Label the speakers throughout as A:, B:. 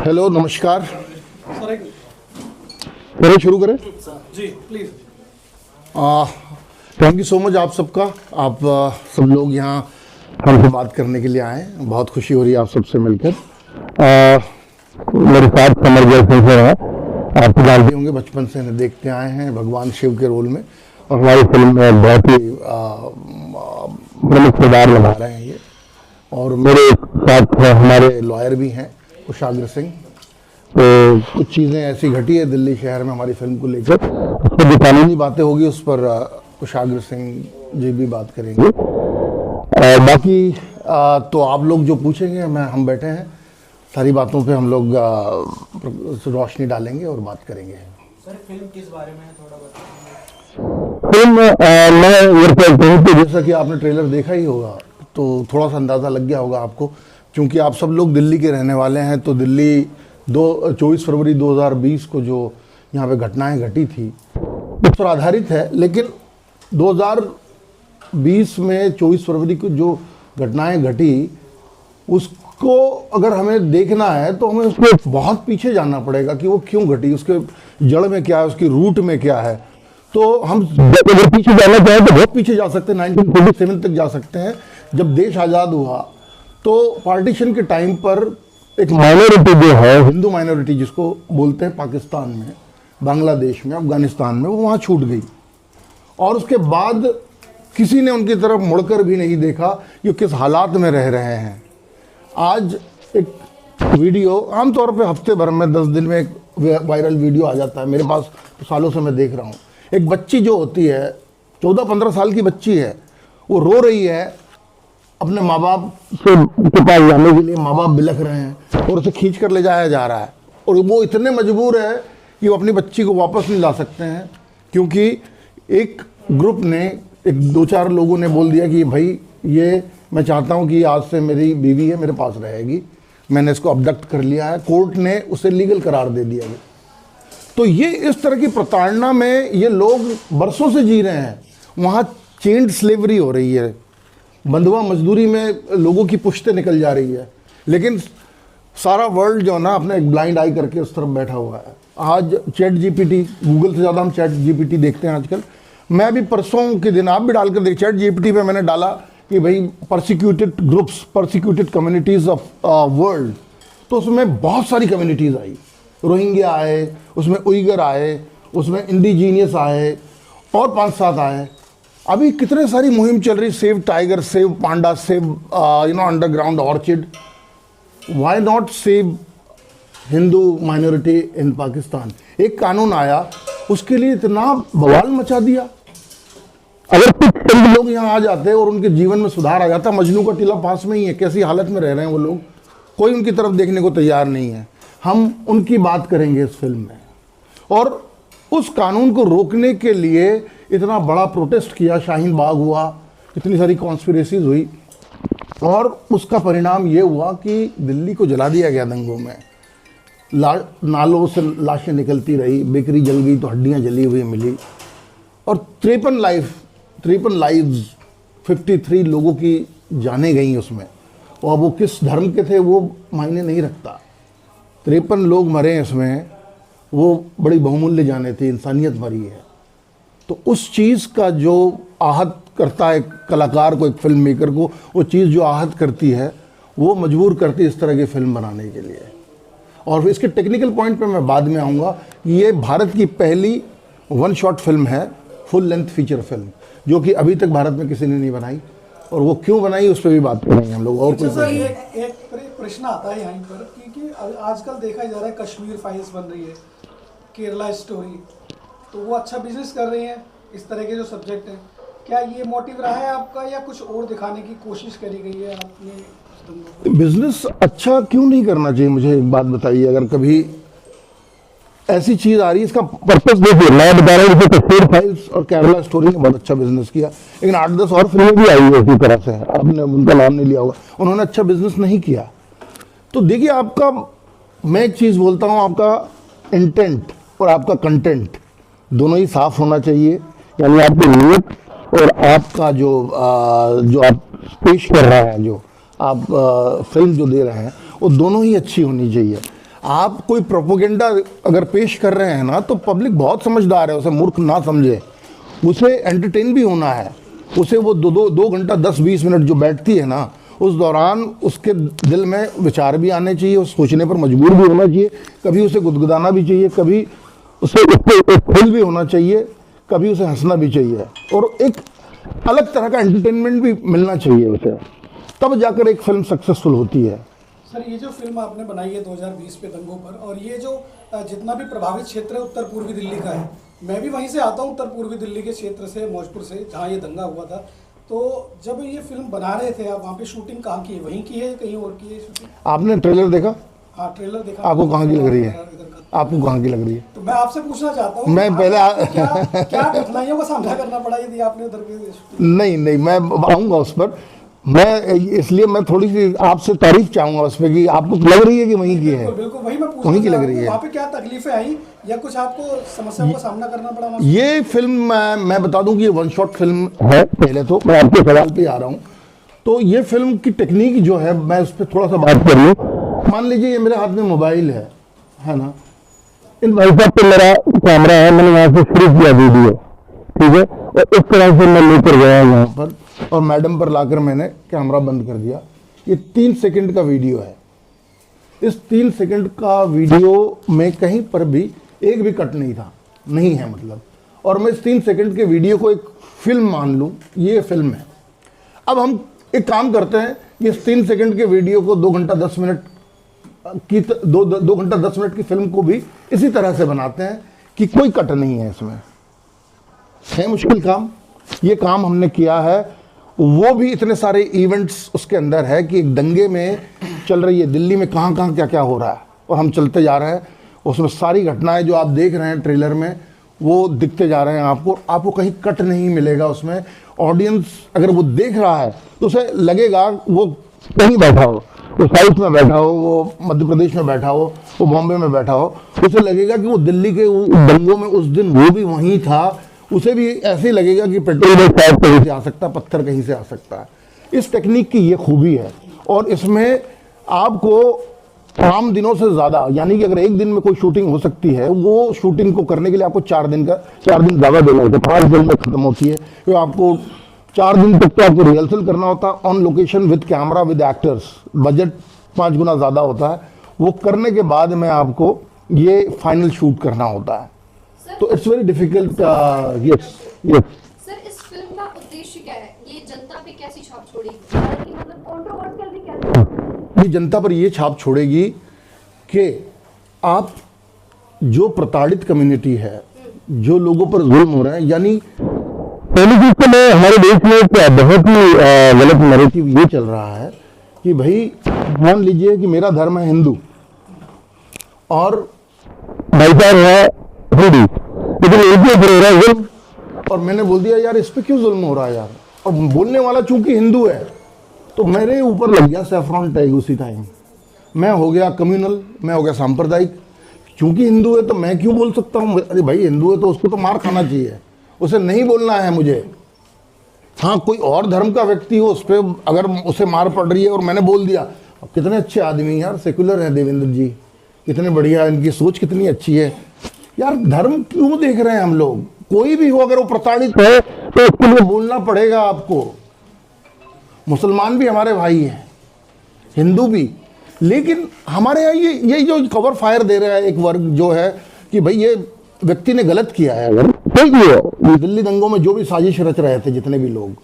A: Hello, नमस्कार। शुरू करें
B: जी please.
A: Thank you so much आप सबका। आप सब लोग यहाँ हमसे बात करने के लिए आए, बहुत खुशी हो रही है आप सबसे मिलकर। मेरे साथ समर जयसिंह सर हैं, आप तो जानते होंगे, बचपन से इन्हें देखते आए हैं भगवान शिव के रोल में, और हमारी फिल्म में बहुत ही प्रमुख किरदार निभा रहे हैं ये। और मेरे साथ हमारे लॉयर भी हैं, कुशाग्र सिंह। तो कुछ चीज़ें ऐसी घटी है दिल्ली शहर में हमारी फिल्म को लेकर, उस पर जो कानूनी बातें होगी उस पर कुशाग्र सिंह जी भी बात करेंगे। बाकी तो आप लोग जो पूछेंगे, हम बैठे हैं, सारी बातों पे हम लोग रोशनी डालेंगे और बात करेंगे।
B: सर फिल्म किस बारे में है, थोड़ा बताइए।
A: फिल्म मैं जैसा कि आपने ट्रेलर देखा ही होगा तो थोड़ा सा अंदाज़ा लग गया होगा आपको, क्योंकि आप सब लोग दिल्ली के रहने वाले हैं। तो दिल्ली 24 फरवरी 2020 को जो यहाँ पे घटनाएं घटी थी उस पर आधारित है। लेकिन 2020 में 24 फरवरी को जो घटनाएं घटी उसको अगर हमें देखना है तो हमें उसको बहुत पीछे जाना पड़ेगा कि वो क्यों घटी, उसके जड़ में क्या है, उसकी रूट में क्या है। तो हम अगर पीछे जाना चाहें तो बहुत पीछे जा सकते हैं, 1947 तक जा सकते हैं, जब देश आज़ाद हुआ। तो पार्टीशन के टाइम पर एक माइनॉरिटी जो है, हिंदू माइनॉरिटी जिसको बोलते हैं, पाकिस्तान में, बांग्लादेश में, अफगानिस्तान में, वो वहाँ छूट गई। और उसके बाद किसी ने उनकी तरफ मुड़कर भी नहीं देखा कि किस हालात में रह रहे हैं। आज एक वीडियो आमतौर पे हफ्ते भर में 10 दिन में एक वायरल वीडियो आ जाता है, मेरे पास तो सालों से मैं देख रहा हूँ। एक बच्ची जो होती है, 14-15 साल की बच्ची है, वो रो रही है अपने माँ बाप के पास जाने के लिए। माँ बाप बिलख रहे हैं और उसे खींच कर ले जाया जा रहा है, और वो इतने मजबूर है कि वो अपनी बच्ची को वापस नहीं ला सकते हैं, क्योंकि एक ग्रुप ने, एक 2-4 लोगों ने बोल दिया कि भाई ये मैं चाहता हूँ कि आज से मेरी बीवी है, मेरे पास रहेगी, मैंने इसको अबडक्ट कर लिया है। कोर्ट ने उसे लीगल करार दे दिया है। तो ये इस तरह की प्रताड़ना में ये लोग बरसों से जी रहे हैं। वहाँ चेंड स्लेवरी हो रही है, बंधुआ मजदूरी में लोगों की पुश्तें निकल जा रही है। लेकिन सारा वर्ल्ड जो है ना, अपने एक ब्लाइंड आई करके उस तरफ बैठा हुआ है। आज चैट जीपीटी, गूगल से ज़्यादा हम चैट जीपीटी देखते हैं आजकल। मैं भी परसों के दिन, आप भी डालकर देख, चैट जीपीटी पे मैंने डाला कि भाई persecuted groups, persecuted communities of world, तो उसमें बहुत सारी कम्युनिटीज़ आई। रोहिंग्या आए, उसमें उइगर आए, उसमें इंडिजीनियस आए, और 5-7 आए। अभी कितने सारी मुहिम चल रही, save tiger, save Panda, save underground orchid. Why not save Hindu minority इन पाकिस्तान। एक कानून आया, उसके लिए इतना बवाल मचा दिया। अगर कुछ चंद लोग यहाँ आ जाते और उनके जीवन में सुधार आ जाता। मजनू का टीला पास में ही है, कैसी हालत में रह रहे हैं वो लोग, कोई उनकी तरफ देखने को तैयार नहीं है। हम उनकी बात करेंगे इस फिल्म में। और उस कानून को रोकने के लिए इतना बड़ा प्रोटेस्ट किया, शाहीन बाग हुआ, इतनी सारी कॉन्स्पिरेसीज हुई, और उसका परिणाम ये हुआ कि दिल्ली को जला दिया गया दंगों में। नालों से लाशें निकलती रही, बेकरी जल गई तो हड्डियाँ जली हुई मिली, और 53 लाइव्स 53 लोगों की जाने गई उसमें। और वो किस धर्म के थे वो मायने नहीं रखता, 53 लोग मरे इसमें, वो बड़ी बहुमूल्य जाने थी, इंसानियत मरी है। तो उस चीज़ का जो आहत करता है कलाकार को, एक फिल्म मेकर को, वो चीज़ जो आहत करती है वो मजबूर करती है इस तरह की फिल्म बनाने के लिए। और इसके टेक्निकल पॉइंट पे मैं बाद में आऊँगा। ये भारत की पहली 1 शॉट फिल्म है, फुल लेंथ फीचर फिल्म, जो कि अभी तक भारत में किसी ने नहीं बनाई, और वो क्यों बनाई उस पर भी बात करेंगे हम लोग। और
B: अच्छा सर, एक प्रश्न आता है यहाँ पर कि आजकल देखा जा रहा है कश्मीर फाइल्स बन रही है, केरला स्टोरी, तो वो अच्छा बिजनेस कर रही हैं इस तरह के जो सब्जेक्ट हैं। क्या ये मोटिव रहा है आपका, या कुछ और दिखाने की कोशिश करी गई है आपने?
A: बिजनेस अच्छा क्यों नहीं करना चाहिए, मुझे एक बात बताइए। अगर कभी ऐसी चीज़ आ रही है, इसका पर्पस देखिए, मैं बता रहा हूँ, जैसे कश्मीर फाइल्स और केरला स्टोरी ने बहुत अच्छा बिजनेस किया, लेकिन 8-10 और फिल्में भी आई है इसी तरह से, आपने उनका नाम नहीं लिया होगा, उन्होंने अच्छा बिजनेस नहीं किया। तो देखिए, आपका, मैं एक चीज़ बोलता हूँ, आपका इंटेंट और आपका कंटेंट दोनों ही साफ होना चाहिए। यानी आपकी नीयत और आपका जो आप पेश कर रहे हैं, जो आप फिल्म जो दे रहे हैं, वो दोनों ही अच्छी होनी चाहिए। आप कोई प्रोपोगेंडा अगर पेश कर रहे हैं ना, तो पब्लिक बहुत समझदार है, उसे मूर्ख ना समझे। उसे एंटरटेन भी होना है, उसे वो दो घंटा 10-20 मिनट जो बैठती है ना, उस दौरान उसके दिल में विचार भी आने चाहिए, उस सोचने पर मजबूर भी होना चाहिए, कभी उसे गुदगुदाना भी चाहिए, कभी उसे खेल भी होना चाहिए, कभी उसे हंसना भी चाहिए, और एक अलग तरह का एंटरटेनमेंट भी मिलना चाहिए उसे, तब जाकर एक फिल्म सक्सेसफुल होती है।
B: सर, ये जो फिल्म आपने बनाई है 2020 पे दंगों पर, और ये जो जितना भी प्रभावित क्षेत्र है उत्तर पूर्वी दिल्ली का है, मैं भी वहीं से आता हूँ, उत्तर पूर्वी दिल्ली के क्षेत्र से, मौजपुर से, जहाँ ये दंगा हुआ था। तो जब ये फिल्म बना रहे थे आप, वहाँ पे शूटिंग कहाँ की है, वहीं की है कहीं और की है शूटिंग?
A: आपने ट्रेलर देखा?
B: हाँ, ट्रेलर देखा।
A: आपको कहाँ की लग रही है? आपको कहाँ की लग रही है?
B: तो मैं आपसे पूछना चाहता हूँ,
A: मैं पहले
B: क्या कठिनाइयों का सामना करना पड़ा यदि आपने उधर पे?
A: नहीं, मैं आऊँगा उस पर। मैं इसलिए मैं थोड़ी सी आपसे तारीफ चाहूँगा उस पर कि आपको लग रही है कि वहीं की है।
B: बिल्कुल वही मैं पूछ
A: वहीं की लग रही है।
B: वहाँ पे क्या तकलीफें आई या कुछ आपको समस्याओं का सामना करना पड़ा?
A: ये फिल्म मैं बता दूं कि ये वन शॉट फिल्म है। पहले तो मैं आपके सवाल पे आ रहा हूँ, तो ये फिल्म की टेक्निक जो है, मैं उस पर थोड़ा सा बात कर लूँ। मान लीजिए ये मेरे हाथ में मोबाइल है ना, इन भाई साहब पे मेरा कैमरा है, मैंने यहाँ से शुरू किया वीडियो, ठीक है, और इस तरह से मैं लेकर गया यहाँ पर, और मैडम पर लाकर मैंने कैमरा बंद कर दिया। ये 3 सेकंड का वीडियो है। इस 3 सेकंड का वीडियो में कहीं पर भी एक भी कट नहीं था, नहीं है मतलब, और मैं इस 3 सेकंड के वीडियो को एक फिल्म मान लूँ, ये फिल्म है। अब हम एक काम करते हैं कि इस 3 सेकंड के वीडियो को 2 घंटा 10 मिनट की 2 घंटा 10 मिनट की फिल्म को भी इसी तरह से बनाते हैं कि कोई कट नहीं है इसमें। है मुश्किल काम, ये काम हमने किया है। वो भी इतने सारे इवेंट्स उसके अंदर है कि एक दंगे में चल रही है दिल्ली में, कहाँ कहाँ क्या क्या हो रहा है, और हम चलते जा रहे हैं। उसमें सारी घटनाएं जो आप देख रहे हैं ट्रेलर में, वो दिखते जा रहे हैं आपको कहीं कट नहीं मिलेगा उसमें। ऑडियंस अगर वो देख रहा है तो उसे लगेगा वो कहीं बैठा हो, वो साउथ में बैठा हो, वो मध्य प्रदेश में बैठा हो, वो बॉम्बे में बैठा हो, उसे लगेगा कि वो दिल्ली के दंगों में उस दिन वो भी वहीं था। उसे भी ऐसे ही लगेगा कि पेट्रोल शायद कहीं से आ सकता है, पत्थर कहीं से आ सकता है। इस टेक्निक की ये खूबी है, और इसमें आपको आम दिनों से ज़्यादा, यानी कि अगर एक दिन में कोई शूटिंग हो सकती है, वो शूटिंग को करने के लिए आपको 4 दिन ज़्यादा देना होता है। 5 दिन में ख़त्म होती है, तो आपको 4 दिन तक तो आपको रिहर्सल करना होता है on location with camera with actors. Budget 5 गुना ज़्यादा होता है। वो करने के बाद में आपको ये फाइनल शूट करना होता है, तो it's very difficult. Yes
C: sir, इस फिल्म का उद्देश्य क्या है? ये जनता पे कैसी छाप छोड़ेगी? मतलब कंट्रोवर्शियल भी क्या?
A: ये जनता पर ये छाप छोड़ेगी कि आप जो प्रताड़ित कम्युनिटी है, जो लोगों पर जुल्म हो रहे हैं, यानी पहली चीज तो मैं हमारे देश में क्या बहुत ही गलत नैरेटिव ये चल रहा है कि भाई मान लीजिए कि मेरा धर्म है हिंदू और भाई साहब है हिंदू, लेकिन एक ही हो रहा है जुल्म, और मैंने बोल दिया यार इस पे क्यों जुल्म हो रहा है यार, और बोलने वाला चूंकि हिंदू है तो मेरे ऊपर लग गया सैफ्रॉन टैग उसी टाइम। मैं हो गया कम्युनल, मैं हो गया सांप्रदायिक। चूंकि हिंदू है तो मैं क्यों बोल सकता हूँ? अरे भाई हिंदू है तो उसको तो मार खाना चाहिए, उसे नहीं बोलना है मुझे। हाँ, कोई और धर्म का व्यक्ति हो, उस पर अगर उसे मार पड़ रही है और मैंने बोल दिया, कितने अच्छे आदमी यार, सेकुलर है देवेंद्र जी, कितने बढ़िया, इनकी सोच कितनी अच्छी है यार। धर्म क्यों देख रहे हैं हम लोग? कोई भी हो अगर वो प्रताड़ित है तो उसके लिए बोलना पड़ेगा आपको। मुसलमान भी हमारे भाई हैं, हिंदू भी, लेकिन हमारे यहाँ ये जो कवर फायर दे रहा है एक वर्ग जो है कि भाई ये व्यक्ति ने गलत किया है, अगर सही किया। दिल्ली दंगों में जो भी साजिश रच रहे थे जितने भी लोग,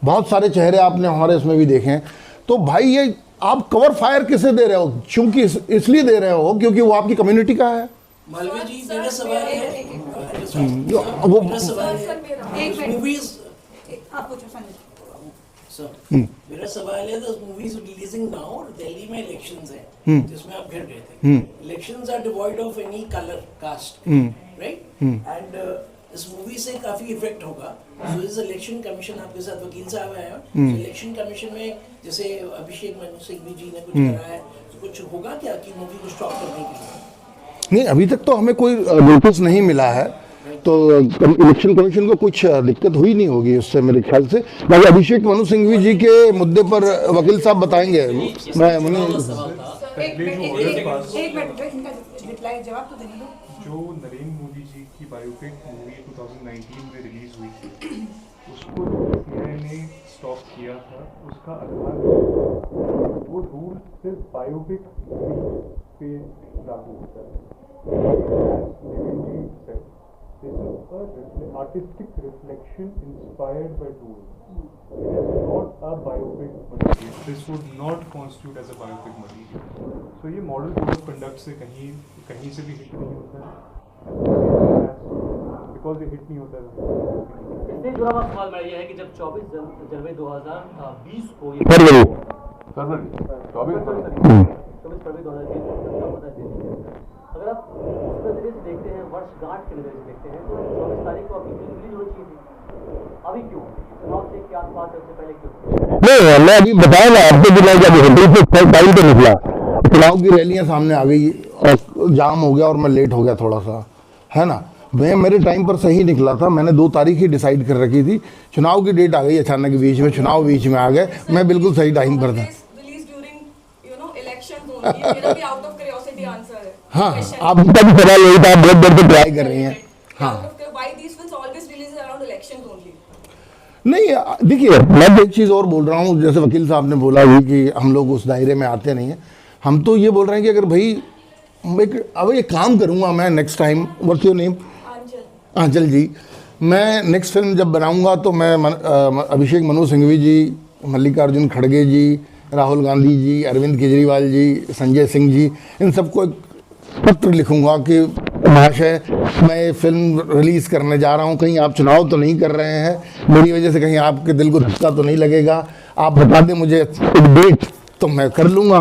A: बहुत सारे चेहरे आपने हमारे इसमें भी देखे हैं, तो भाई ये आप कवर फायर किसे दे रहे हो? क्योंकि इसलिए दे रहे हो क्योंकि वो आपकी कम्युनिटी का है।
D: मालवीय जी, मेरा सवाल है,
A: वो
D: मेरा सवाल है, मूवीज रिलीजिंग नाउ, दिल्ली में इलेक्शंस है जिसमें आप घिर गए थे। Elections are devoid of any colour caste, right? And इस मूवी से काफी इफेक्ट होगा। सो इस इलेक्शन कमीशन, आपके साथ वकील साहब आए हैं, इलेक्शन कमीशन में जैसे अभिषेक मनु सिंघवी जी ने कुछ करा है, तो कुछ होगा क्या कि मूवी को स्टॉप करने के लिए?
A: नहीं, अभी तक तो हमें कोई नोटिस नहीं मिला है, तो इलेक्शन कमीशन को कुछ दिक्कत हुई नहीं होगी उससे मेरे ख्याल से। बाकी अभिषेक मनु सिंघवी जी के मुद्दे पर वकील साहब बताएंगे। मैं
E: एक मिनट इनका रिप्लाई जवाब तो देने दो।
F: जो नरेंद्र मोदी जी की बायोपिक मूवी 2019 में रिलीज हुई थी, उसको सीआईए ने स्टॉप किया था। उसका आधार वो रूल सिर्फ बायोपिक पे लागू होता है। This is an artistic reflection inspired by rules. It is not a biopic material. This would not constitute as a biopic material. So ये मॉडल कोड ऑफ कंडक्ट से कहीं से भी हिट नहीं होता है, बिकॉज ये हिट नहीं होता है।
G: इससे जुड़ा हुआ सवाल मेरा ये है कि जब 24 जनवरी 2020 को ये 24 फरवरी 2020 अगर आप उस नजरिए से देखते हैं, वर्षगांठ के नजरिए से देखते हैं, तो 24 तारीख को आपकी फिल्म रिलीज होनी चाहिए थी। अभी क्यों? चुनाव से के आसपास सबसे पहले क्यों?
A: नहीं, मैं अभी बताया ना आपको कि मैं जब टाइम पे निकला, चुनाव की रैलियां सामने आ गई और जाम हो गया और मैं लेट हो गया थोड़ा सा, है ना। मैं मेरे टाइम पर सही निकला था, मैंने 2 तारीख ही डिसाइड कर रखी थी। चुनाव की डेट आ गई अचानक, बीच में चुनाव बीच में आ गए, मैं बिल्कुल सही टाइम पर था। हाँ, आपका भी सवाल यही था, बहुत देर से ट्राई कर रही हैं। हाँ नहीं, देखिए मैं एक चीज़ और बोल रहा हूँ, जैसे वकील साहब ने बोला भी कि हम लोग उस दायरे में आते नहीं हैं। हम तो ये बोल रहे हैं कि अगर भाई अब एक काम करूँगा मैं next time, what's your name? Aanchal ji. मैं नेक्स्ट फिल्म जब बनाऊँगा तो मैं अभिषेक मनु सिंघवी जी, मल्लिकार्जुन खड़गे जी, राहुल गांधी जी, अरविंद केजरीवाल जी, संजय सिंह जी, इन सबको एक पत्र लिखूंगा कि महाशय मैं ये फिल्म रिलीज़ करने जा रहा हूँ, कहीं आप चुनाव तो नहीं कर रहे हैं, मेरी वजह से कहीं आपके दिल को धक्का तो नहीं लगेगा, आप बता दें मुझे एक डेट तो मैं कर लूँगा,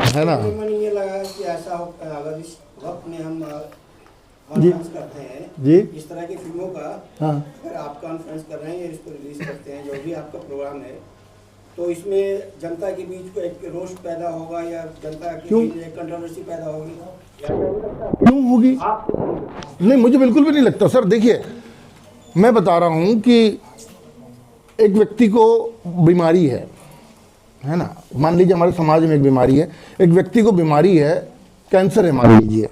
A: है ना।
H: ये लगा कि ऐसा अगर इस वक्त में हम कॉन्फ्रेंस करते हैं
A: जी,
H: इस तरह की फिल्मों का,
A: हाँ,
H: अगर आप कॉन्फ्रेंस कर रहे हैं या इसको रिलीज करते हैं, जो भी आपका प्रोग्राम है, तो इसमें जनता के बीच को एक रोष पैदा होगा या जनता के बीच एक कंट्रोवर्सी पैदा होगी?
A: क्यों होगी? नहीं, मुझे बिल्कुल भी नहीं लगता सर। देखिए मैं बता रहा हूँ कि एक व्यक्ति को बीमारी है ना, मान लीजिए हमारे समाज में एक बीमारी है, एक व्यक्ति को बीमारी है, कैंसर है मान लीजिए,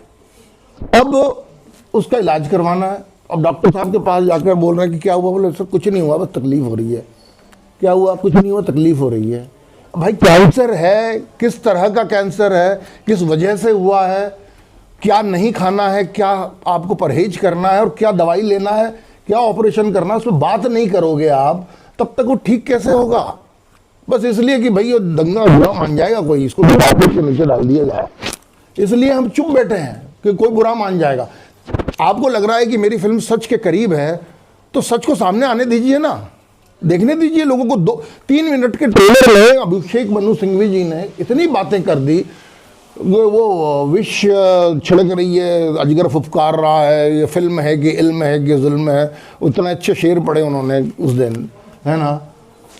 A: अब उसका इलाज करवाना है। अब डॉक्टर साहब के पास जाकर बोल रहे हैं कि क्या हुआ? बोले सर कुछ नहीं हुआ, बस तकलीफ हो रही है। क्या हुआ? कुछ नहीं हुआ, तकलीफ हो रही है। भाई कैंसर है, किस तरह का कैंसर है, किस वजह से हुआ है, क्या नहीं खाना है, क्या आपको परहेज करना है और क्या दवाई लेना है, क्या ऑपरेशन करना है, उसमें बात नहीं करोगे आप, तब तक वो ठीक कैसे होगा? बस इसलिए कि भाई वो दंगा बुरा मान जाएगा कोई, इसको कार्पेट के नीचे डाल दिया जाए, इसलिए हम चुप बैठे हैं कि कोई बुरा मान जाएगा। आपको लग रहा है कि मेरी फिल्म सच के करीब है, तो सच को सामने आने दीजिए ना, देखने दीजिए लोगों को। 2-3 मिनट के ट्रेलर में अभिषेक मनु सिंघवी जी ने इतनी बातें कर दी, वो विष छिड़क रही है, अजगर फुफकार रहा है, ये फिल्म है कि इल्म है कि जुल्म है, उतने अच्छे शेर पढ़े उन्होंने उस दिन, है ना।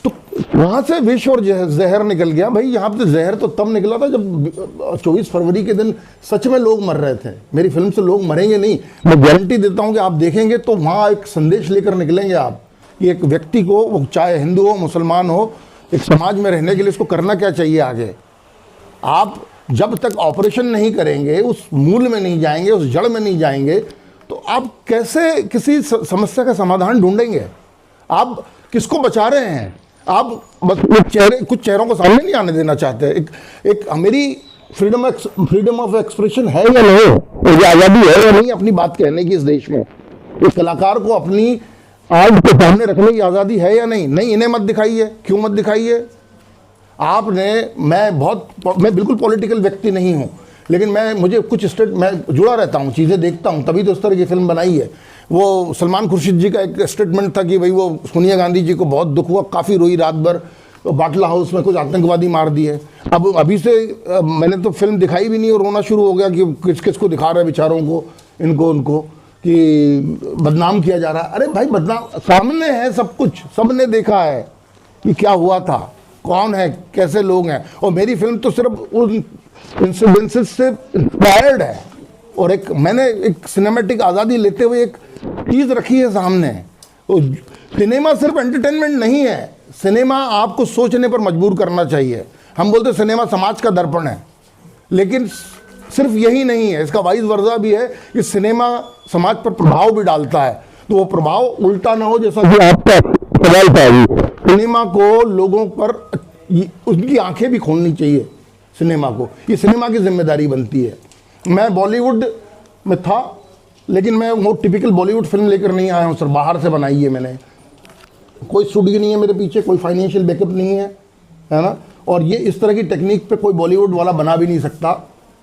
A: तो वहाँ से विष और जहर निकल गया। भाई यहाँ पे जहर तो तब निकला था जब 24 फरवरी के दिन सच में लोग मर रहे थे। मेरी फिल्म से लोग मरेंगे नहीं, मैं गारंटी देता हूँ कि आप देखेंगे तो वहाँ एक संदेश लेकर निकलेंगे आप कि एक व्यक्ति को, वो चाहे हिंदू हो मुसलमान हो, एक समाज में रहने के लिए उसको करना क्या चाहिए आगे। आप जब तक ऑपरेशन नहीं करेंगे, उस मूल में नहीं जाएंगे, उस जड़ में नहीं जाएंगे, तो आप कैसे किसी समस्या का समाधान ढूंढेंगे? आप किसको बचा रहे हैं? आप बस कुछ चेहरों को सामने नहीं आने देना चाहते। एक मेरी फ्रीडम ऑफ एक्सप्रेशन है या नहीं, मुझे आज़ादी है या नहीं अपनी बात कहने की इस देश में? एक कलाकार को अपनी आर्ट के सामने रखने की आज़ादी है या नहीं? नहीं, इन्हें मत दिखाइए। क्यों मत दिखाइए? आपने, मैं बिल्कुल पॉलिटिकल व्यक्ति नहीं हूँ, लेकिन मुझे कुछ मैं जुड़ा रहता हूँ, चीज़ें देखता हूँ, तभी तो इस तरह की फिल्म बनाई है। वो सलमान खुर्शीद जी का एक स्टेटमेंट था कि भाई वो सोनिया गांधी जी को बहुत दुख हुआ, काफ़ी रोई रात भर, तो बाटला हाउस में कुछ आतंकवादी मार दिए। अब अभी से मैंने तो फिल्म दिखाई भी नहीं और रोना शुरू हो गया कि किस किस को दिखा रहे बेचारों को, इनको उनको, कि बदनाम किया जा रहा है। अरे भाई बदनाम सामने है, सब कुछ सबने देखा है कि क्या हुआ था, कौन है, कैसे लोग हैं। और मेरी फिल्म तो सिर्फ उन इंसिडेंसेस से इंस्पायर्ड है, और मैंने एक सिनेमैटिक आज़ादी लेते हुए एक चीज़ रखी है सामने। तो सिनेमा सिर्फ एंटरटेनमेंट नहीं है, सिनेमा आपको सोचने पर मजबूर करना चाहिए। हम बोलते सिनेमा समाज का दर्पण है, लेकिन सिर्फ यही नहीं है, इसका वाइस वर्सा भी है कि सिनेमा समाज पर प्रभाव भी डालता है। तो वो प्रभाव उल्टा ना हो, जैसा कि आपका सवाल था। सिनेमा को लोगों पर उनकी आंखें भी खोलनी चाहिए सिनेमा को, ये सिनेमा की जिम्मेदारी बनती है। मैं बॉलीवुड में था, लेकिन मैं वो टिपिकल बॉलीवुड फिल्म लेकर नहीं आया हूँ सर, बाहर से बनाई है मैंने। कोई स्टूडियो नहीं है मेरे पीछे, कोई फाइनेंशियल बैकअप नहीं है ना। और ये इस तरह की टेक्निक पे कोई बॉलीवुड वाला बना भी नहीं सकता,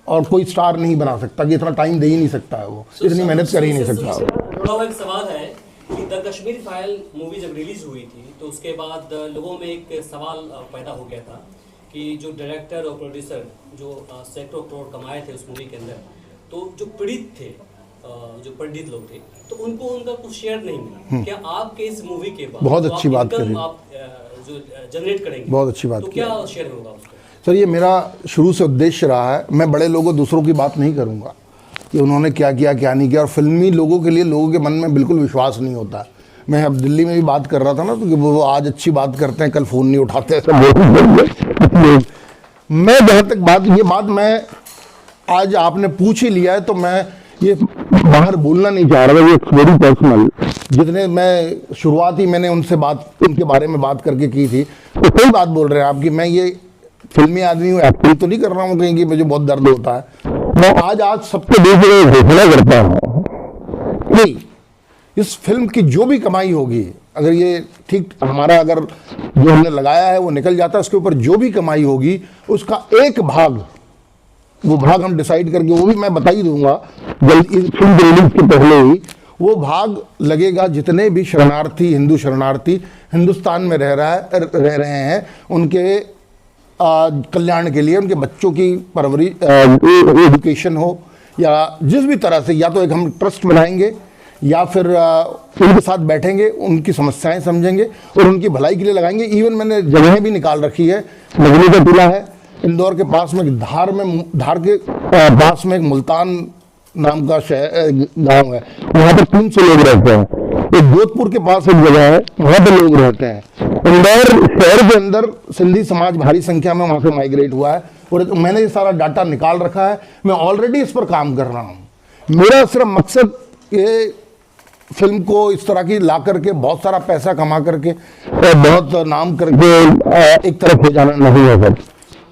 A: और कोई स्टार नहीं बना सकता, कि इतना टाइम दे ही नहीं सकता है वो, इतनी मेहनत कर ही नहीं सकता।
G: थोड़ा एक सवाल है कि द कश्मीर फाइल मूवी जब रिलीज हुई थी तो उसके बाद लोगों में एक सवाल पैदा हो गया था कि जो डायरेक्टर और प्रोड्यूसर जो सैकड़ों करोड़ कमाए थे उस मूवी के अंदर, तो जो पीड़ित थे, जो पंडित लोग थे, तो उनको उनका कुछ शेयर नहीं मिला। क्या आपके इस मूवी के बाद
A: बहुत अच्छी बात करी,
G: आप जो जनरेट करेंगे,
A: बहुत अच्छी बात,
G: तो क्या शेयर होगा उसको?
A: सर ये मेरा शुरू से उद्देश्य रहा है, मैं बड़े लोगों दूसरों की बात नहीं करूंगा कि उन्होंने क्या किया क्या नहीं किया। और फिल्मी लोगों के लिए लोगों के मन में बिल्कुल विश्वास नहीं होता। मैं अब दिल्ली में भी बात कर रहा था ना, तो कि वो आज अच्छी बात करते हैं, कल फ़ोन नहीं उठाते हैं, मैं जहाँ तक ये बात मैं आज आपने पूछ ही लिया है, तो मैं ये बाहर बोलना नहीं चाह रहा था, ये वेरी पर्सनल। जितने मैं शुरुआत ही मैंने उनसे उनके बारे में बात करके की थी, तो कोई बात बोल रहे हैं आप कि मैं ये फिल्मी आदमी हूँ, एक्टिंग तो नहीं कर रहा हूँ कहीं कि मुझे बहुत दर्द होता है। मैं आज सबको घोषणा करता हूँ कि इस फिल्म की जो भी कमाई होगी, अगर ये ठीक हमारा अगर जो हमने लगाया है वो निकल जाता है, उसके ऊपर जो भी कमाई होगी उसका एक भाग, वो भाग हम डिसाइड करके, वो भी मैं बता ही दूंगा जल्दी फिल्म रिलीज के पहले ही, वो भाग लगेगा जितने भी शरणार्थी, हिंदू शरणार्थी हिंदुस्तान में रह रहे हैं, उनके कल्याण के लिए, उनके बच्चों की परवरिश, एजुकेशन हो या जिस भी तरह से, या तो एक हम ट्रस्ट बनाएंगे या फिर उनके साथ बैठेंगे, उनकी समस्याएं समझेंगे और उनकी भलाई के लिए लगाएंगे। इवन मैंने जगहें भी निकाल रखी है, मगनी का टीला है इंदौर के पास में, धार के पास में एक मुल्तान नाम का गांव है, वहाँ पर 300 लोग रहते हैं। एक जोधपुर के पास एक जगह है, वहाँ पर लोग रहते हैं। इंदौर शहर के अंदर सिंधी समाज भारी संख्या में वहाँ से माइग्रेट हुआ है, और मैंने ये सारा डाटा निकाल रखा है। मैं ऑलरेडी इस पर काम कर रहा हूँ। मेरा सिर्फ मकसद ये फिल्म को इस तरह की ला करके बहुत सारा पैसा कमा करके और बहुत नाम करके एक तरफ हो जाना नहीं है सर।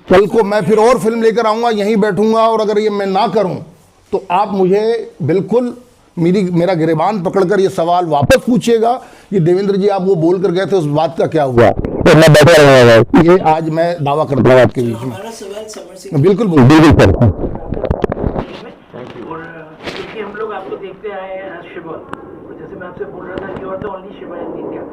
A: कल को मैं फिर और फिल्म लेकर आऊँगा, यहीं बैठूंगा, और अगर ये मैं ना करूँ तो आप मुझे बिल्कुल मेरा गिरेबान पकड़कर ये सवाल वापस पूछिएगा कि देवेंद्र जी आप वो बोल कर गए थे, उस बात का क्या हुआ, तो मैं बैठा रहूंगा। ये आज मैं दावा करता हूँ आपके बीच में। बिल्कुल बिल्कुल सर।
I: और क्योंकि हम लोग आपको देखते आए हैं शिवा, तो जैसे मैं आपसे बोल रहा था you are the only Shiva in India.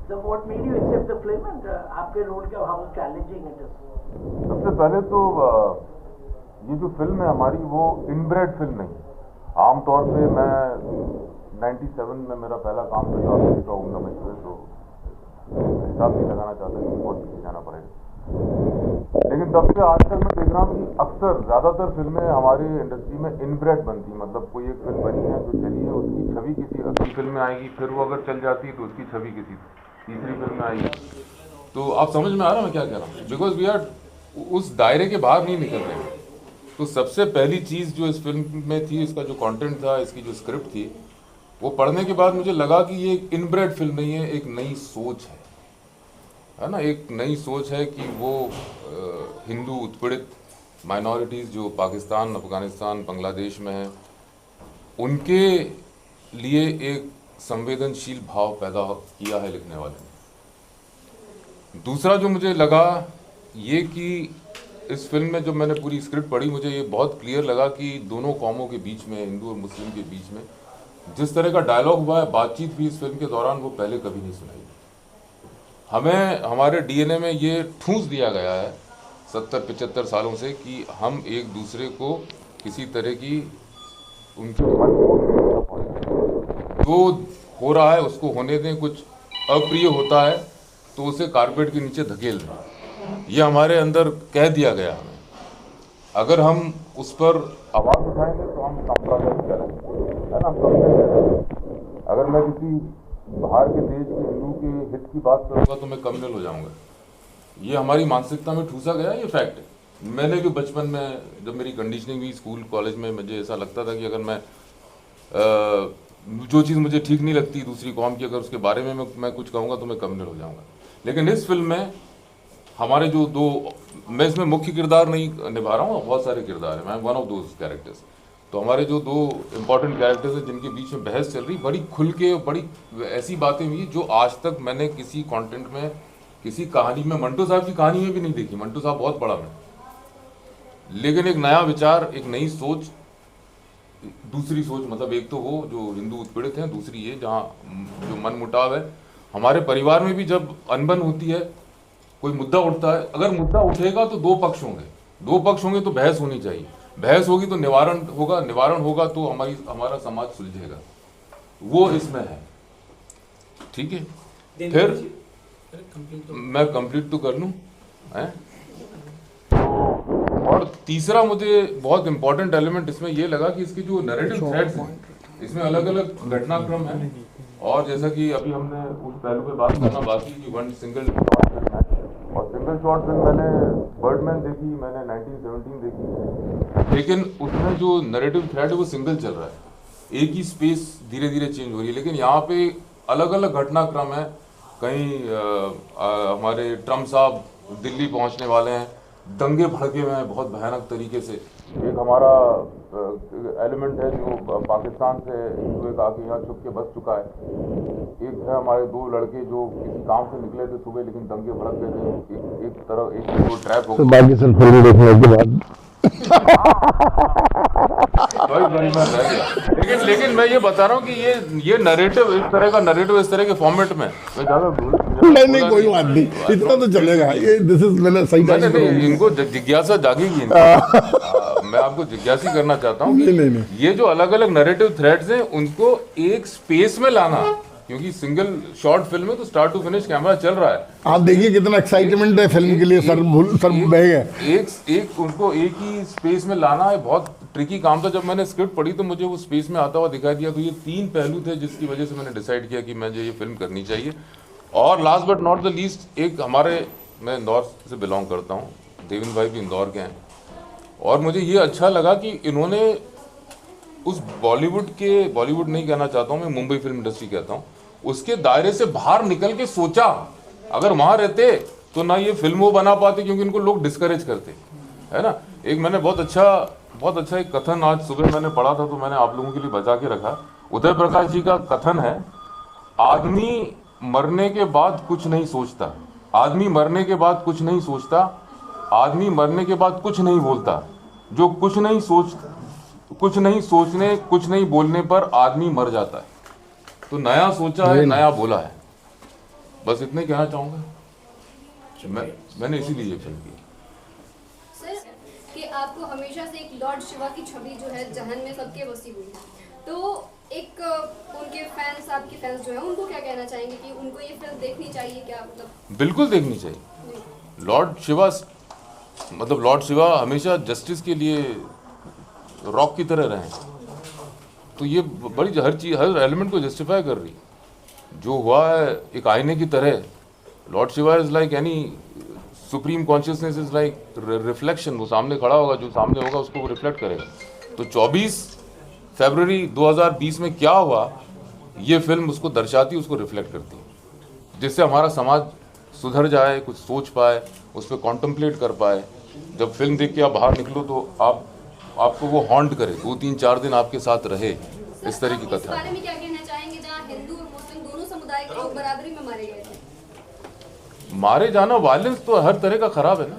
I: So what made you accept the film and आपके रोल का how challenging it is?
J: सबसे पहले तो ये जो फिल्म है हमारी, वो इनब्रेड फिल्म नहीं। आमतौर पे मैं 97 में मेरा पहला काम था जो आपने देखा ओम नमः शिवाय, तो हिसाब नहीं लगाना चाहता कि बहुत पीछे जाना पड़ेगा। लेकिन तब से आज तक मैं देख रहा हूँ कि अक्सर ज़्यादातर फिल्में हमारी इंडस्ट्री में इनब्रेड बनती, मतलब कोई एक फिल्म बनी है जो चली है, उसकी छवि किसी अगली फिल्म में आएगी, फिर वो अगर चल जाती है तो उसकी छवि किसी तीसरी फिल्म में आएगी। तो आप समझ में आ रहा मैं क्या कह रहा हूँ? बिकॉज वी आर उस दायरे के बाहर नहीं निकल रहे हैं। तो सबसे पहली चीज़ जो इस फिल्म में थी, इसका जो कंटेंट था, इसकी जो स्क्रिप्ट थी, वो पढ़ने के बाद मुझे लगा कि ये एक इनब्रेड फिल्म नहीं है, एक नई सोच है ना, एक नई सोच है कि वो हिंदू उत्पीड़ित माइनॉरिटीज़ जो पाकिस्तान, अफगानिस्तान, बांग्लादेश में हैं, उनके लिए एक संवेदनशील भाव पैदा किया है लिखने वाले ने। दूसरा जो मुझे लगा ये कि इस फिल्म में जब मैंने पूरी स्क्रिप्ट पढ़ी, मुझे ये बहुत क्लियर लगा कि दोनों कौमों के बीच में, हिंदू और मुस्लिम के बीच में जिस तरह का डायलॉग हुआ है, बातचीत भी इस फिल्म के दौरान, वो पहले कभी नहीं सुनाई। हमें हमारे डीएनए में ये ठूंस दिया गया है 70-75 सालों से कि हम एक दूसरे को किसी तरह की उनके मन को जो हो रहा है उसको होने दें, कुछ अप्रिय होता है तो उसे कारपेट के नीचे धकेल दें, ये हमारे अंदर कह दिया गया हमें। अगर हम उस पर आवाज़ उठाएंगे तो हम सांप्रदायिक करेंगे, है ना, हम कमजोर करेंगे। अगर मैं किसी बाहर के देश के हिंदू के हित की बात करूंगा तो मैं कम्युनल हो जाऊंगा। ये हमारी मानसिकता में ठूसा गया, ये फैक्ट है। मैंने भी बचपन में जब मेरी कंडीशनिंग हुई स्कूल कॉलेज में, मुझे ऐसा लगता था कि अगर मैं जो चीज़ मुझे ठीक नहीं लगती दूसरी कौम की, अगर उसके बारे में मैं कुछ कहूँगा तो मैं कम्युनल हो जाऊँगा। लेकिन इस फिल्म में हमारे जो दो, मैं इसमें मुख्य किरदार नहीं निभा रहा हूँ, बहुत सारे किरदार हैं, मैं वन ऑफ दोज कैरेक्टर्स। तो हमारे जो दो इम्पॉर्टेंट कैरेक्टर्स हैं जिनके बीच में बहस चल रही, बड़ी खुल के, बड़ी ऐसी बातें हुई जो आज तक मैंने किसी कंटेंट में, किसी कहानी में, मंटो साहब की कहानी में भी नहीं देखी। मंटो साहब बहुत बड़ा मैं, लेकिन एक नया विचार, एक नई सोच, दूसरी सोच, मतलब एक तो वो जो हिंदू उत्पीड़ित हैं, दूसरी ये जहाँ जो मन मुटाव है। हमारे परिवार में भी जब अनबन होती है, कोई मुद्दा उठता है, अगर मुद्दा उठेगा तो दो पक्ष होंगे तो बहस होनी चाहिए, बहस होगी तो निवारण होगा तो हमारा समाज सुलझेगा। वो इसमें है, ठीक है। फिर मैं कंप्लीट तो कर लूं, हैं? और तीसरा मुझे बहुत इंपॉर्टेंट एलिमेंट इसमें ये लगा कि इसकी जो नैरेटिव थ्रेड्स हैं, इसमें अलग अलग घटनाक्रम है। और जैसा कि अभी हमने उस पहलू पे बात करना बाकी कि वन सिंगल शॉट फिल्म है, और सिंगल शॉट फिल्म मैंने बर्डमैन देखी, मैंने 1917 देखी, लेकिन उसमें जो नैरेटिव थ्रेड है वो सिंगल चल रहा है, एक ही स्पेस धीरे धीरे चेंज हो रही है। लेकिन यहाँ पे अलग अलग घटनाक्रम है। कहीं हमारे ट्रम्प साहब दिल्ली पहुँचने वाले हैं, दंगे भड़के हुए हैं बहुत भयानक तरीके से। एक हमारा एलिमेंट है जो पाकिस्तान से एक आके यहाँ छुप के बच चुका है। एक है हमारे दो लड़के जो किसी काम से निकले थे सुबह, लेकिन दंगे भड़क गए थे, एक तरफ एक वो ट्रैप हो गया।
A: बाकी सब फिल्म देखने के बाद
J: लेकिन मैं ये बता रहा हूँ कि ये नैरेटिव, इस तरह का नैरेटिव, इस तरह के फॉर्मेट में मैं ज़्यादा
A: नहीं कोई बात नहीं, इतना तो चलेगा। ये दिस इज मैंने सही टाइम पे
J: इनको जिज्ञासा जागेगी। मैं आपको जिज्ञासी करना चाहता हूँ कि ये जो अलग अलग नैरेटिव थ्रेड्स हैं उनको एक स्पेस में लाना, क्योंकि सिंगल शॉर्ट फिल्म में तो स्टार्ट टू फिनिश कैमरा चल रहा है।
A: आप देखिए कितना एक्साइटमेंट है फिल्म के लिए, सर बह गए।
J: एक उनको एक ही स्पेस में लाना है, बहुत ट्रिकी काम था। जब मैंने स्क्रिप्ट पढ़ी तो मुझे वो स्पेस में आता हुआ दिखाई दिया। तो ये तीन पहलू थे जिसकी वजह से मैंने डिसाइड किया कि मुझे ये फिल्म करनी चाहिए। और last but not the least, एक हमारे, मैं इंदौर से बिलोंग करता हूँ, देवेंद्र भाई भी इंदौर के हैं, और मुझे ये अच्छा लगा कि इन्होंने उस बॉलीवुड नहीं कहना चाहता हूँ मैं, मुंबई फिल्म इंडस्ट्री कहता हूँ, उसके दायरे से बाहर निकल के सोचा। अगर वहाँ रहते तो ना ये फिल्म वो बना पाते, क्योंकि इनको लोग डिस्करेज करते, है ना। एक मैंने बहुत अच्छा एक कथन आज सुबह मैंने पढ़ा था, तो मैंने आप लोगों के लिए बचा के रखा। उदय प्रकाश जी का कथन है, आदमी मरने के बाद कुछ नहीं सोचता, आदमी मरने के बाद कुछ नहीं सोचता, आदमी मरने के बाद कुछ नहीं बोलता, जो कुछ नहीं सोचने, कुछ नहीं बोलने पर आदमी मर जाता है। तो नया सोचा है, नया बोला है, बस इतना ही कहना चाहूँगा। मैंने इसीलिए ये फिल्म की।
C: सर, कि आपको हमेशा से एक लॉर्ड शिवा की छवि जो है जहन में सबके बसी हुई है, तो एक उनके फैंस, आपके फैंस जो है, उनको क्या कहना चाहेंगे कि उनको ये फिल्म देखनी चाहिए क्या? मतलब बिल्कुल देखनी चाहिए।
J: लॉर्ड शिवा हमेशा जस्टिस के लिए रॉक की तरह रहे, तो ये बड़ी हर चीज, हर एलिमेंट को जस्टिफाई कर रही। जो हुआ है एक आईने की तरह, Lord Shiva is like any supreme consciousness, is like reflection. वो सामने खड़ा होगा, जो सामने होगा उसको वो रिफ्लेक्ट करेगा। तो 24 फरवरी 2020 में क्या हुआ, ये फिल्म उसको दर्शाती, उसको रिफ्लेक्ट करती है, जिससे हमारा समाज सुधर जाए, कुछ सोच पाए, उस पर कॉन्टम्पलेट कर पाए। जब फिल्म देख के आप बाहर निकलो तो आपको वो हॉन्ट करे, 2-3-4 दिन आपके साथ रहे, इस तरह की कथा।
C: इस बारे में क्या कहना चाहेंगे जहाँ हिंदू और मुस्लिम दोनों समुदाय के लोग बराबरी में मारे गए थे?
J: मारे जाना, वायलेंस तो हर तरह का खराब है ना,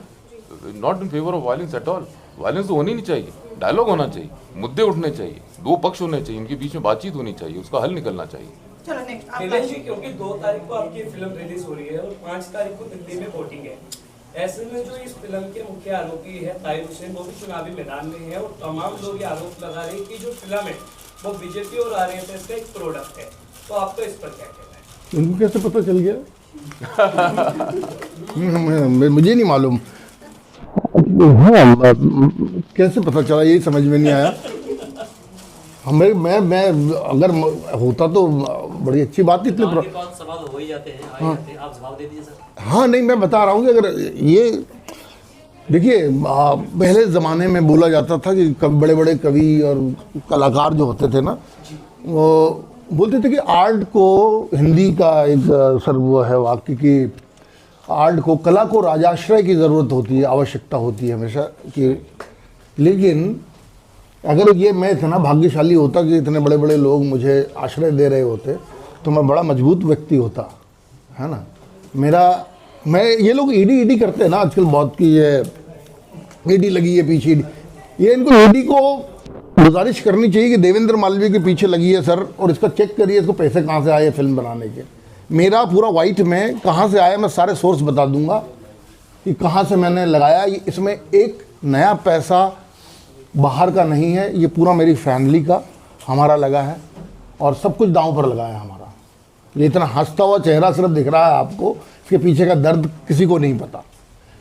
J: not in favour of violence at all. Violence तो होनी नहीं चाहिए, डायलॉग होना चाहिए, मुद्दे उठने चाहिए, दो पक्ष होने चाहिए, उनके बीच में बातचीत होनी चाहिए, उसका हल निकलना चाहिए।
E: चलो नेक्स्ट
K: नीलेश जी, क्योंकि 2 तारीख को आपकी फिल्म रिलीज हो रही है और 5 तारीख को दिल्ली में वोटिंग है, ऐसे में जो इस फिल्म के मुख्य आरोपी है ताहिर हुसैन, वो भी चुनावी मैदान में है, और तमाम लोग ये आरोप लगा रहे हैं कि जो फिल्म है वो बीजेपी और आरएसएस का एक प्रोडक्ट है। तो आपको इस पर क्या कहना है?
A: उनको कैसे पता चल गया? मुझे नहीं मालूम। हाँ, कैसे पता चला, यही समझ में नहीं आया हमें। मैं अगर होता तो बड़ी अच्छी बात थी। इतने
G: सवाल हो ही जाते हैं, आ जाते हैं, आप जवाब दे दीजिए सर।
A: हाँ नहीं, मैं बता रहा हूँ कि अगर ये देखिए, पहले ज़माने में बोला जाता था कि बड़े बड़े कवि और कलाकार जो होते थे ना, वो बोलते थे कि आर्ट को, हिंदी का एक सर वो है वाक्य कि आर्ट को, कला को राजाश्रय की ज़रूरत होती है, आवश्यकता होती है हमेशा कि। लेकिन अगर ये मैं इतना भाग्यशाली होता कि इतने बड़े बड़े लोग मुझे आश्रय दे रहे होते तो मैं बड़ा मजबूत व्यक्ति होता, है ना। मैं ये लोग ईडी करते हैं ना आजकल बहुत, कि ये ईडी लगी है पीछे, ये इनको ईडी को गुजारिश करनी चाहिए कि देवेंद्र मालवीय के पीछे लगी है सर, और इसका चेक करिए इसको पैसे कहाँ से आए फिल्म बनाने के। मेरा पूरा वाइट में कहाँ से आया, मैं सारे सोर्स बता दूंगा कि कहाँ से मैंने लगाया। इसमें एक नया पैसा बाहर का नहीं है, ये पूरा मेरी फैमिली का, हमारा लगा है, और सब कुछ दांव पर लगा है हमारा। ये इतना हंसता हुआ चेहरा सिर्फ दिख रहा है आपको, इसके पीछे का दर्द किसी को नहीं पता।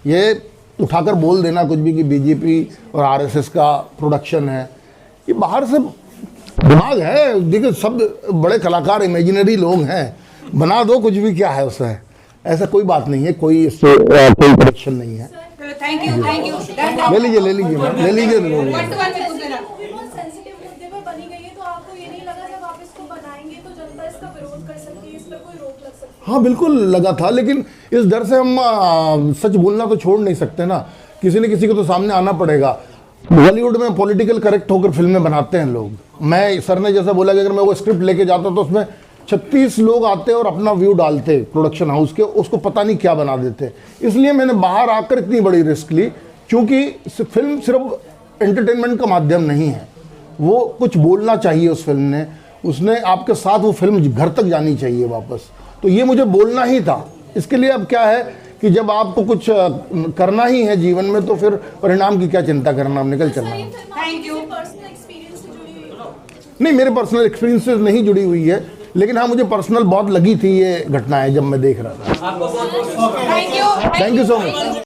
A: ये उठाकर बोल देना कुछ भी कि बीजेपी और आरएसएस का प्रोडक्शन है, ये बाहर से दिमाग है। देखिए सब बड़े कलाकार इमेजिनरी लोग हैं, बना दो कुछ भी, क्या है उसमें, ऐसा कोई बात नहीं है, कोई इससे कोई प्रोडक्शन नहीं है।
E: थैंक यू
A: ले लीजिए ले लीजिए ले लीजिए।
L: बनी गई है तो आपको ये नहीं लगा जब आप इसको बनाएंगे तो जनता इसका विरोध कर सकती है, इस पर कोई रोक लग सकती है?
A: हाँ बिल्कुल लगा था, लेकिन इस डर से हम सच बोलना तो छोड़ नहीं सकते ना, किसी न किसी को तो सामने आना पड़ेगा। बॉलीवुड में पॉलिटिकल करेक्ट होकर फिल्में बनाते हैं लोग। मैं सर ने जैसा बोला कि अगर मैं वो स्क्रिप्ट लेके जाता तो उसमें 36 लोग आते और अपना व्यू डालते प्रोडक्शन हाउस के, उसको पता नहीं क्या बना देते। इसलिए मैंने बाहर आकर इतनी बड़ी रिस्क ली, क्योंकि फिल्म सिर्फ एंटरटेनमेंट का माध्यम नहीं है, वो कुछ बोलना चाहिए उस फिल्म ने, उसने आपके साथ वो फिल्म घर तक जानी चाहिए वापस। तो ये मुझे बोलना ही था। इसके लिए अब क्या है कि जब आपको कुछ करना ही है जीवन में तो फिर परिणाम की क्या चिंता करना, निकल चलना है।
E: Thank you.
A: नहीं, मेरे पर्सनल एक्सपीरियंस से नहीं जुड़ी हुई है, लेकिन हाँ मुझे पर्सनल बहुत लगी थी ये घटनाएं जब मैं देख रहा था।
E: Thank you
A: thank you so much.